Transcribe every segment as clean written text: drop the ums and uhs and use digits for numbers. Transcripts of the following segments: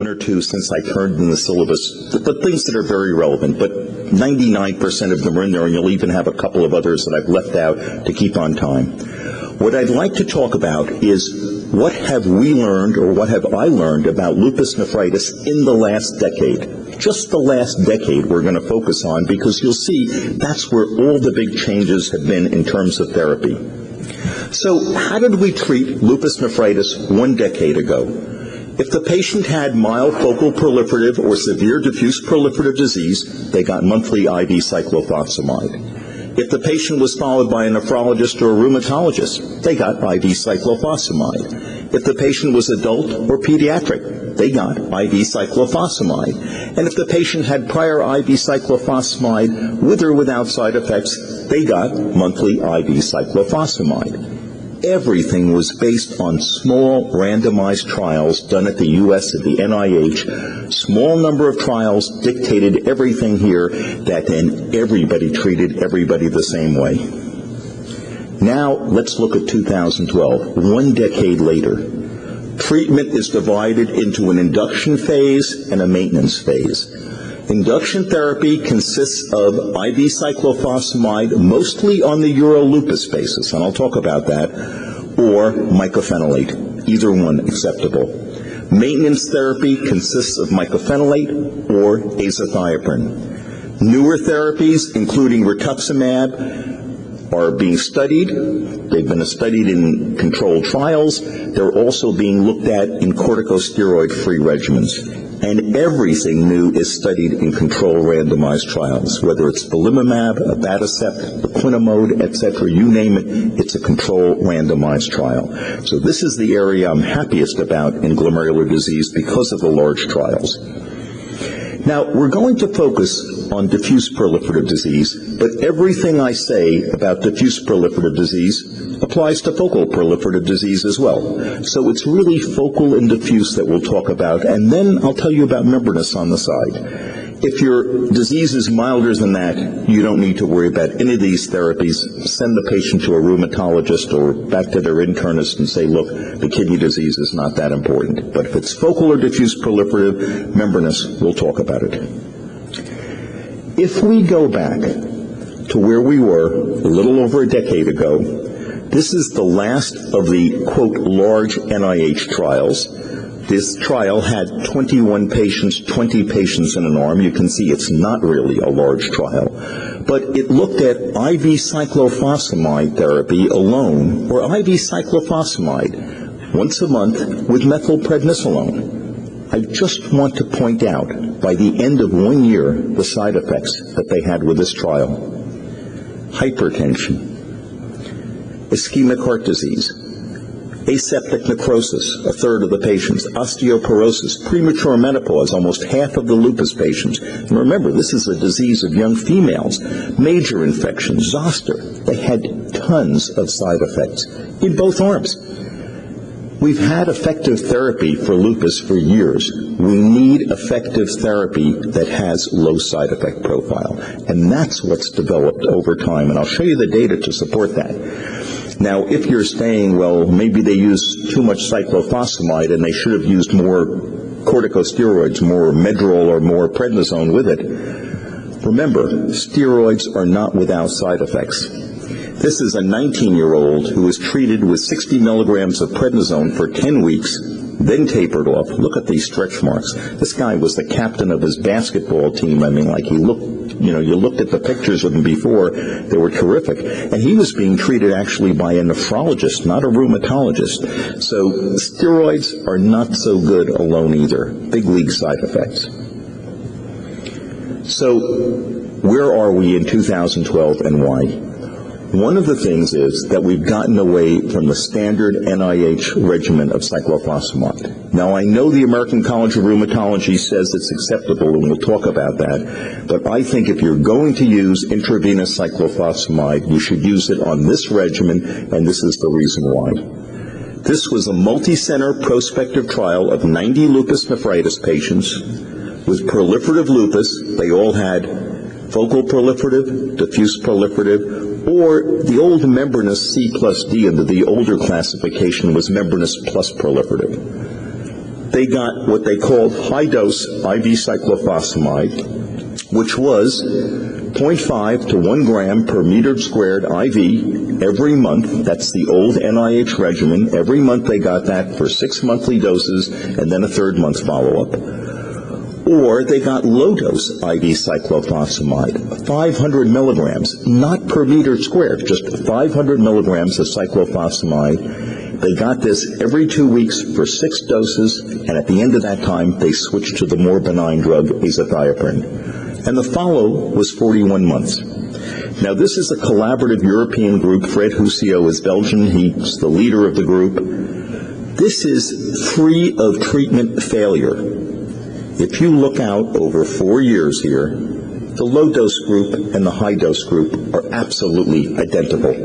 or two since I turned in the syllabus, but things that are very relevant, but 99% of them are in there, and you'll even have a couple of others that I've left out to keep on time. What I'd like to talk about is what have we learned, or what have I learned about lupus nephritis in the last decade. Just the last decade we're going to focus on, because you'll see that's where all the big changes have been in terms of therapy. So how did we treat lupus nephritis 1 decade ago? If the patient had mild focal proliferative or severe diffuse proliferative disease, they got monthly IV cyclophosphamide. If the patient was followed by a nephrologist or a rheumatologist, they got IV cyclophosphamide. If the patient was adult or pediatric, they got IV cyclophosphamide. And if the patient had prior IV cyclophosphamide with or without side effects, they got monthly IV cyclophosphamide. Everything was based on small randomized trials done at the U.S. at the NIH. Small number of trials dictated everything here, that then everybody treated everybody the same way. Now let's look at 2012, 1 decade later. Treatment is divided into an induction phase and a maintenance phase. Induction therapy consists of IV cyclophosphamide, mostly on the Euro-Lupus basis, and I'll talk about that, or mycophenolate, either one acceptable. Maintenance therapy consists of mycophenolate or azathioprine. Newer therapies, including rituximab, are being studied. They've been studied in controlled trials. They're also being looked at in corticosteroid-free regimens. And everything new is studied in controlled randomized trials, whether it's belimumab, abatacept, equinimod, etc., you name it, it's a controlled randomized trial. So this is the area I'm happiest about in glomerular disease because of the large trials. Now, we're going to focus on diffuse proliferative disease, but everything I say about diffuse proliferative disease applies to focal proliferative disease as well. So it's really focal and diffuse that we'll talk about, and then I'll tell you about membranous on the side. If your disease is milder than that, you don't need to worry about any of these therapies. Send the patient to a rheumatologist or back to their internist and say, look, the kidney disease is not that important. But if it's focal or diffuse proliferative membranous, we'll talk about it. If we go back to where we were a little over a decade ago, this is the last of the, quote, large NIH trials. This trial had 21 patients, 20 patients in an arm. You can see it's not really a large trial. But it looked at IV cyclophosphamide therapy alone, or IV cyclophosphamide once a month with methylprednisolone. I just want to point out, by the end of 1 year, the side effects that they had with this trial. Hypertension, ischemic heart disease, aseptic necrosis, a third of the patients, osteoporosis, premature menopause, almost half of the lupus patients. And remember, this is a disease of young females. Major infection, zoster. They had tons of side effects in both arms. We've had effective therapy for lupus for years. We need effective therapy that has low side effect profile. And that's what's developed over time. And I'll show you the data to support that. Now, if you're saying, well, maybe they used too much cyclophosphamide and they should have used more corticosteroids, more Medrol or more prednisone with it, remember, steroids are not without side effects. This is a 19-year-old who was treated with 60 milligrams of prednisone for 10 weeks, then tapered off. Look at these stretch marks. This guy was the captain of his basketball team. I mean, like he looked, you looked at the pictures of him before, they were terrific. And he was being treated actually by a nephrologist, not a rheumatologist. So steroids are not so good alone either. Big league side effects. So where are we in 2012 and why? One of the things is that we've gotten away from the standard NIH regimen of cyclophosphamide. Now, I know the American College of Rheumatology says it's acceptable, and we'll talk about that, but I think if you're going to use intravenous cyclophosphamide, you should use it on this regimen, and this is the reason why. This was a multi-center prospective trial of 90 lupus nephritis patients with proliferative lupus. They all had focal proliferative, diffuse proliferative, or the old membranous C plus D, under the older classification was membranous plus proliferative. they got what they called high-dose IV cyclophosphamide, which was 0.5 to 1 gram per meter squared IV every month. That's the old NIH regimen. Every month they got that for 6 monthly doses and then a third month follow-up. Or they got low-dose IV cyclophosphamide, 500 milligrams, not per meter squared, just 500 milligrams of cyclophosphamide. They got this every 2 weeks for 6 doses, and at the end of that time, they switched to the more benign drug, azathioprine. And the follow was 41 months. Now, this is a collaborative European group. Fred Husio is Belgian. He's the leader of the group. This is free of treatment failure. If you look out over 4 years here, the low-dose group and the high-dose group are absolutely identical.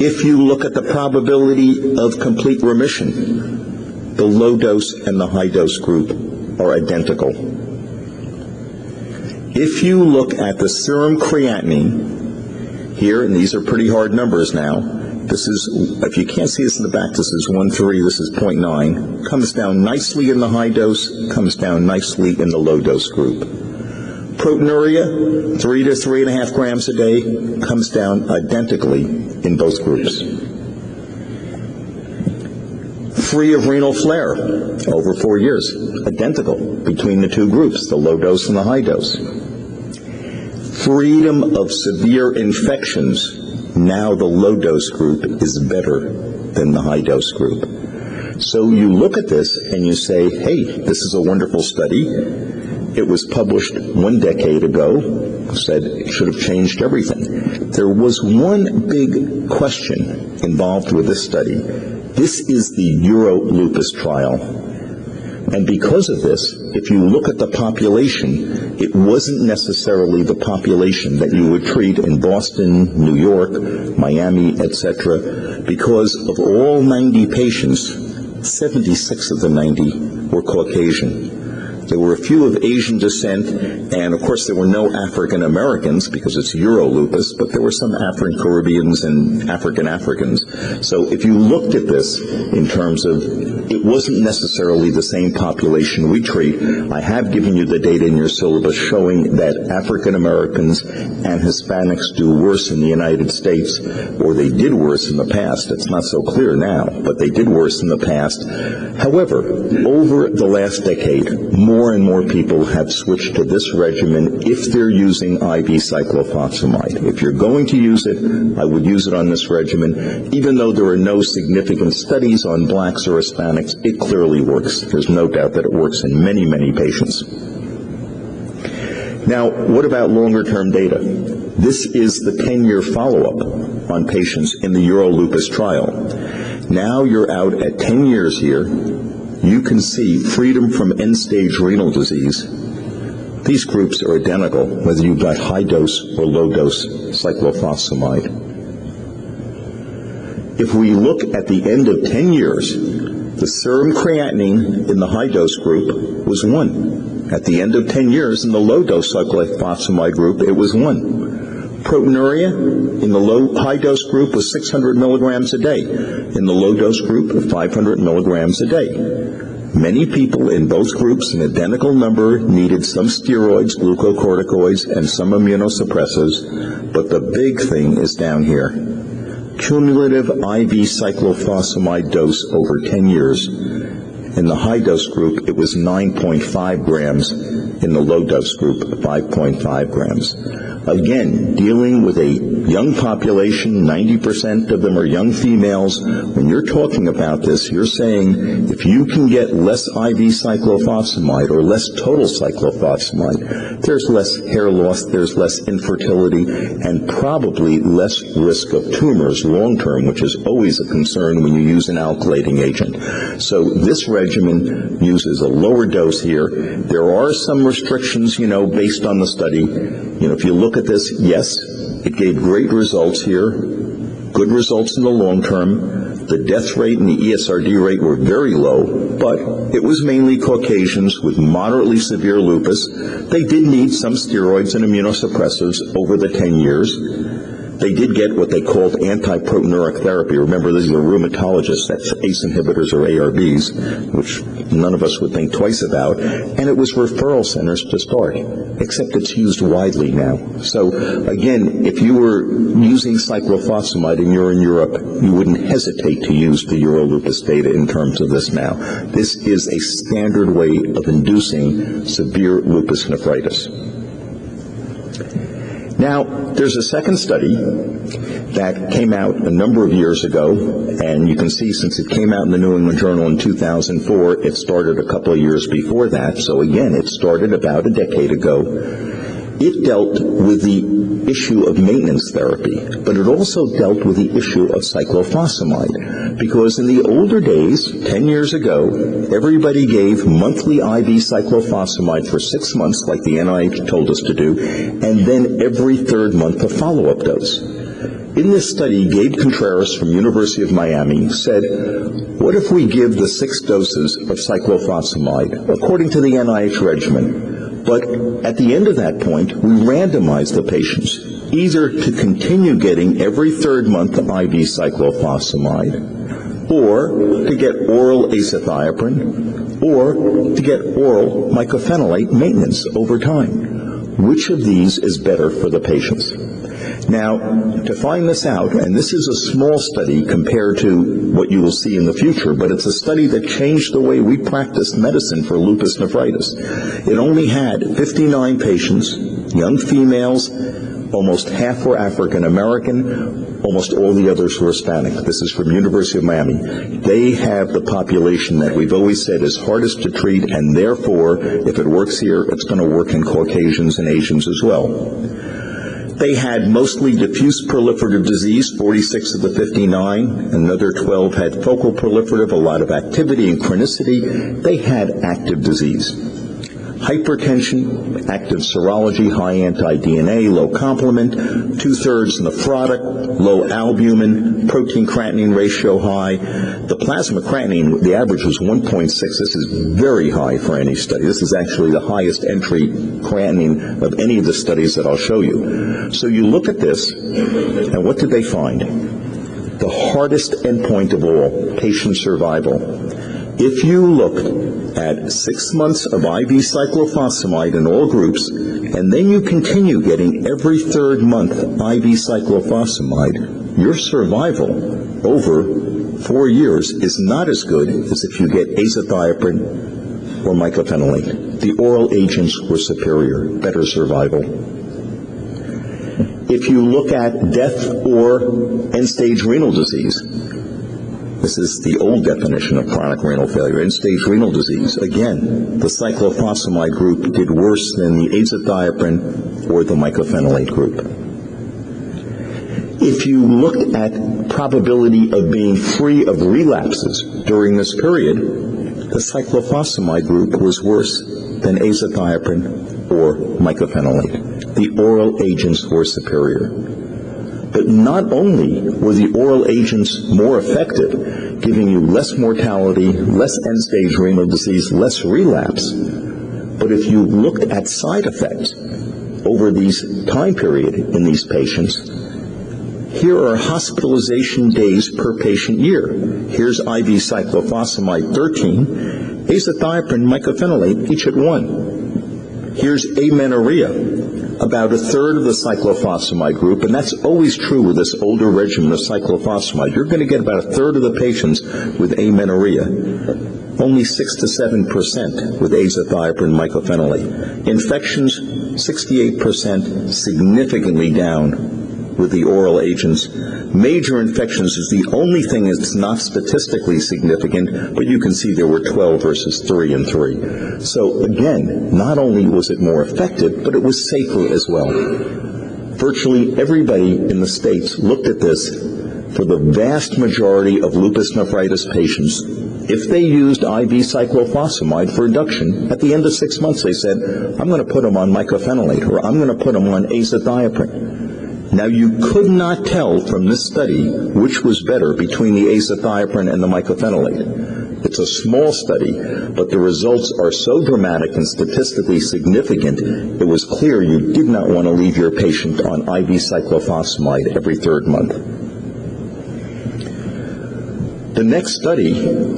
If you look at the probability of complete remission, the low-dose and the high-dose group are identical. If you look at the serum creatinine here, and these are pretty hard numbers now, this is, if you can't see this in the back, this is 1.3, this is 0.9, comes down nicely in the high dose, comes down nicely in the low dose group. Proteinuria, 3 to 3.5 grams a day, comes down identically in both groups. Free of renal flare over 4 years, identical between the two groups, the low dose and the high dose. Freedom of severe infections. Now the low-dose group is better than the high-dose group. So you look at this and you say, hey, this is a wonderful study. It was published 1 decade ago, said it should have changed everything. There was one big question involved with this study. This is the Euro-Lupus trial. And because of this, if you look at the population, it wasn't necessarily the population that you would treat in Boston, New York, Miami, etc. Because of all 90 patients, 76 of the 90 were Caucasian. There were a few of Asian descent, and of course there were no African Americans because it's Euro-Lupus, but there were some African Caribbeans and African Africans. So if you looked at this in terms of, it wasn't necessarily the same population we treat. I have given you the data in your syllabus showing that African Americans and Hispanics do worse in the United States, or they did worse in the past. It's not so clear now, but they did worse in the past. However, over the last decade, more and more people have switched to this regimen if they're using IV cyclophosphamide. If you're going to use it, I would use it on this regimen. Even though there are no significant studies on blacks or Hispanics, it clearly works. There's no doubt that it works in many, many patients. Now, what about longer-term data? This is the 10-year follow-up on patients in the Euro-Lupus trial. Now you're out at 10 years here. You can see freedom from end-stage renal disease. These groups are identical, whether you've got high-dose or low-dose cyclophosphamide. If we look at the end of 10 years, the serum creatinine in the high-dose group was 1. At the end of 10 years, in the low-dose cyclophosphamide group, it was 1. Proteinuria in the high-dose group was 600 milligrams a day. In the low-dose group, 500 milligrams a day. Many people in both groups, an identical number, needed some steroids, glucocorticoids, and some immunosuppressants, but the big thing is down here. Cumulative IV cyclophosphamide dose over 10 years. In the high-dose group, it was 9.5 grams. In the low-dose group, 5.5 grams. Again, dealing with a young population, 90% of them are young females. When you're talking about this, you're saying if you can get less IV cyclophosphamide or less total cyclophosphamide, there's less hair loss, there's less infertility, and probably less risk of tumors long-term, which is always a concern when you use an alkylating agent. So this regimen uses a lower dose here. There are some restrictions, based on the study. If you look at this, yes, it gave great results here, good results in the long term. The death rate and the ESRD rate were very low, but it was mainly Caucasians with moderately severe lupus. They did need some steroids and immunosuppressives over the 10 years. They did get what they called anti-proteinuric therapy. Remember, these are rheumatologists. That's ACE inhibitors or ARBs, which none of us would think twice about. And it was referral centers to start, except it's used widely now. So, again, if you were using cyclophosphamide and you're in Europe, you wouldn't hesitate to use the Euro-Lupus data in terms of this now. This is a standard way of inducing severe lupus nephritis. Now, there's a second study that came out a number of years ago, and you can see since it came out in the New England Journal in 2004, it started a couple of years before that. So again, it started about a decade ago. It dealt with the issue of maintenance therapy, but it also dealt with the issue of cyclophosphamide, because in the older days, 10 years ago, everybody gave monthly IV cyclophosphamide for 6 months, like the NIH told us to do, and then every third month a follow-up dose. In this study, Gabe Contreras from University of Miami said, what if we give the 6 doses of cyclophosphamide according to the NIH regimen? But at the end of that point, we randomize the patients either to continue getting every third month IV cyclophosphamide, or to get oral azathioprine, or to get oral mycophenolate maintenance over time. Which of these is better for the patients? Now, to find this out, and this is a small study compared to what you will see in the future, but it's a study that changed the way we practice medicine for lupus nephritis. It only had 59 patients, young females, almost half were African American, almost all the others were Hispanic. This is from University of Miami. They have the population that we've always said is hardest to treat, and therefore, if it works here, it's going to work in Caucasians and Asians as well. They had mostly diffuse proliferative disease, 46 of the 59. Another 12 had focal proliferative, a lot of activity and chronicity. They had active disease. Hypertension, active serology, high anti-DNA, low complement, 2/3 nephrotic, low albumin, protein creatinine ratio high. The plasma creatinine, the average was 1.6. This is very high for any study. This is actually the highest entry creatinine of any of the studies that I'll show you. So you look at this, and what did they find? The hardest endpoint of all, patient survival. If you look at 6 months of IV cyclophosphamide in all groups, and then you continue getting every third month IV cyclophosphamide, your survival over 4 years is not as good as if you get azathioprine or mycophenolate. The oral agents were superior, better survival. If you look at death or end-stage renal disease, this is the old definition of chronic renal failure, end-stage renal disease. Again, the cyclophosphamide group did worse than the azathioprine or the mycophenolate group. If you looked at probability of being free of relapses during this period, the cyclophosphamide group was worse than azathioprine or mycophenolate. The oral agents were superior. But not only were the oral agents more effective, giving you less mortality, less end-stage renal disease, less relapse, but if you looked at side effects over these time period in these patients, here are hospitalization days per patient year. Here's IV cyclophosphamide 13, azathioprine, mycophenolate, each at 1. Here's amenorrhea, about a third of the cyclophosphamide group, and that's always true with this older regimen of cyclophosphamide. You're going to get about a third of the patients with amenorrhea, only 6 to 7% with azathioprine, mycophenolate. Infections, 68%, significantly down with the oral agents. Major infections is the only thing that's not statistically significant, but you can see there were 12 versus 3 and 3. So again, not only was it more effective, but it was safer as well. Virtually everybody in the States looked at this. For the vast majority of lupus nephritis patients, if they used IV cyclophosphamide for induction, at the end of 6 months they said, I'm going to put them on mycophenolate, or I'm going to put them on azathioprine. Now, you could not tell from this study which was better between the azathioprine and the mycophenolate. It's a small study, but the results are so dramatic and statistically significant, it was clear you did not want to leave your patient on IV cyclophosphamide every third month. The next study,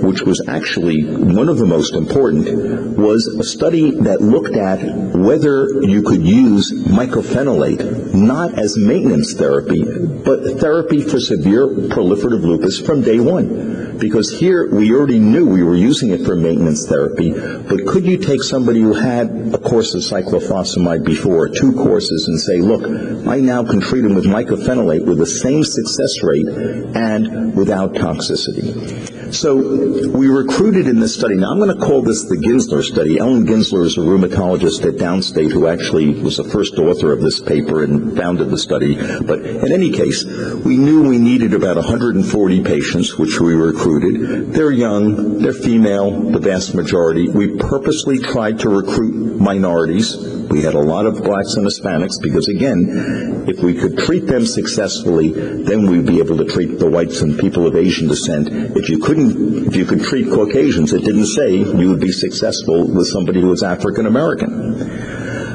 which was actually one of the most important, was a study that looked at whether you could use mycophenolate not as maintenance therapy, but therapy for severe proliferative lupus from day one. Because here we already knew we were using it for maintenance therapy, but could you take somebody who had a course of cyclophosphamide before, 2 courses, and say, look, I now can treat him with mycophenolate with the same success rate and without toxicity. So we recruited in this study. Now I'm going to call this the Ginsler study. Ellen Ginsler is a rheumatologist at Downstate who actually was the first author of this paper and founded the study. But in any case, we knew we needed about 140 patients, which we recruited. They're young, they're female, the vast majority. We purposely tried to recruit minorities. We had a lot of blacks and Hispanics because, again, if we could treat them successfully, then we'd be able to treat the whites and people of Asian descent. If you could treat Caucasians, it didn't say you would be successful with somebody who was African American.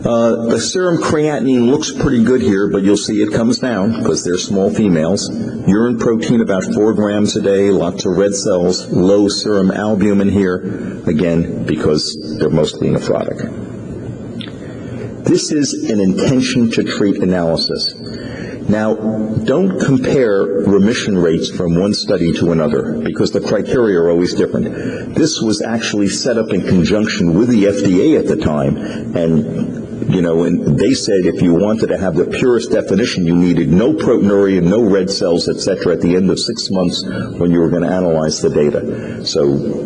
The serum creatinine looks pretty good here, but you'll see it comes down because they're small females. Urine protein about 4 grams a day, lots of red cells, low serum albumin here, again, because they're mostly nephrotic. This is an intention to treat analysis. Now, don't compare remission rates from one study to another because the criteria are always different. This was actually set up in conjunction with the FDA at the time, and they said if you wanted to have the purest definition, you needed no proteinuria, no red cells, etc. at the end of 6 months when you were going to analyze the data. So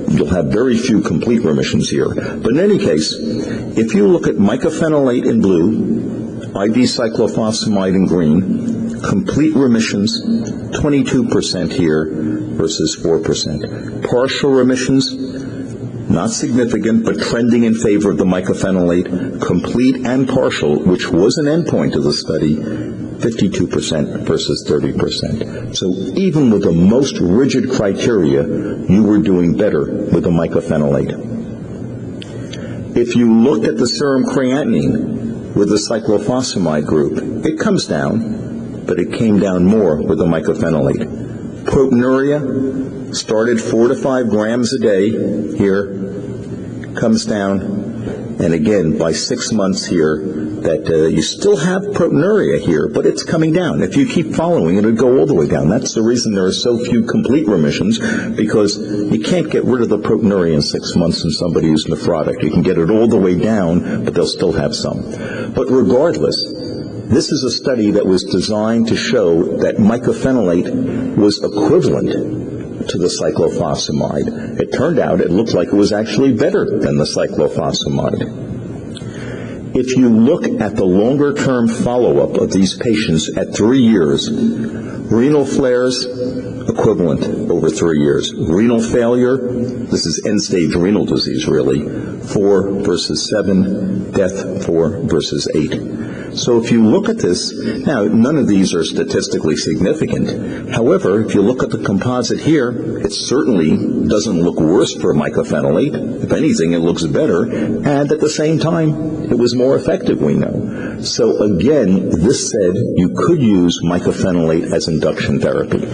you'll have very few complete remissions here. But in any case, if you look at mycophenolate in blue, IV cyclophosphamide in green, complete remissions, 22% here versus 4%. Partial remissions, not significant, but trending in favor of the mycophenolate. Complete and partial, which was an endpoint of the study, 52% versus 30%. So even with the most rigid criteria, you were doing better with the mycophenolate. If you looked at the serum creatinine with the cyclophosphamide group, it comes down, but it came down more with the mycophenolate. Proteinuria started 4 to 5 grams a day here, comes down, and again by 6 months here that you still have proteinuria here, but it's coming down. If you keep following, it'll go all the way down. That's the reason there are so few complete remissions, because you can't get rid of the proteinuria in 6 months in somebody who's nephrotic. You can get it all the way down, but they'll still have some. But regardless, this is a study that was designed to show that mycophenolate was equivalent to the cyclophosphamide. It turned out it looked like it was actually better than the cyclophosphamide. If you look at the longer-term follow-up of these patients at 3 years, renal flares, equivalent over 3 years. Renal failure, this is end-stage renal disease really, 4 versus 7, death 4 versus 8. So if you look at this, now none of these are statistically significant. However, if you look at the composite here, it certainly doesn't look worse for mycophenolate. If anything, it looks better. And at the same time, it was more effective, we know. So again, this said you could use mycophenolate as induction therapy.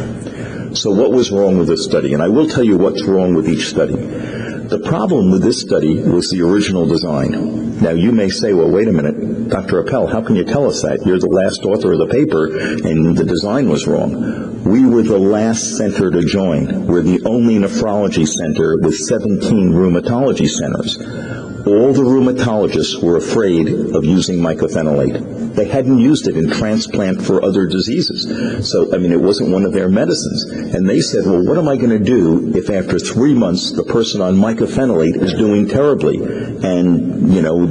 So what was wrong with this study? And I will tell you what's wrong with each study. The problem with this study was the original design. Now, you may say, well, wait a minute, Dr. Appel, how can you tell us that? You're the last author of the paper, and the design was wrong. We were the last center to join. We're the only nephrology center with 17 rheumatology centers. All the rheumatologists were afraid of using mycophenolate. They hadn't used it in transplant for other diseases. So, it wasn't one of their medicines. And they said, well, what am I going to do if after 3 months the person on mycophenolate is doing terribly? And,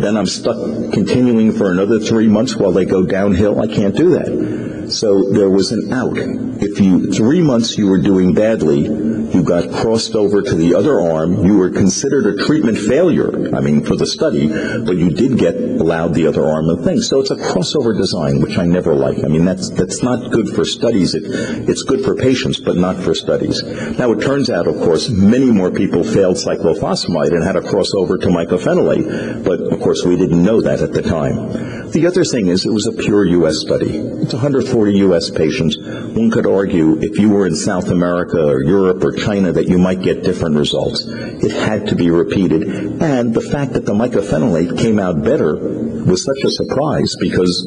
then I'm stuck continuing for another 3 months while they go downhill. I can't do that. So there was an out. If 3 months you were doing badly, you got crossed over to the other arm, you were considered a treatment failure, for the study, but you did get allowed the other arm of things. So it's a crossover design, which I never like. That's not good for studies. It's good for patients, but not for studies. Now, it turns out, of course, many more people failed cyclophosphamide and had a crossover to mycophenolate, but, of course, we didn't know that at the time. The other thing is it was a pure U.S. study. It's 140 U.S. patients. One could argue if you were in South America or Europe or China that you might get different results. It had to be repeated. And the fact that the mycophenolate came out better was such a surprise because,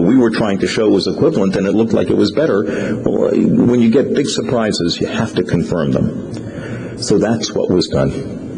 we were trying to show it was equivalent and it looked like it was better. Well, when you get big surprises, you have to confirm them. So that's what was done.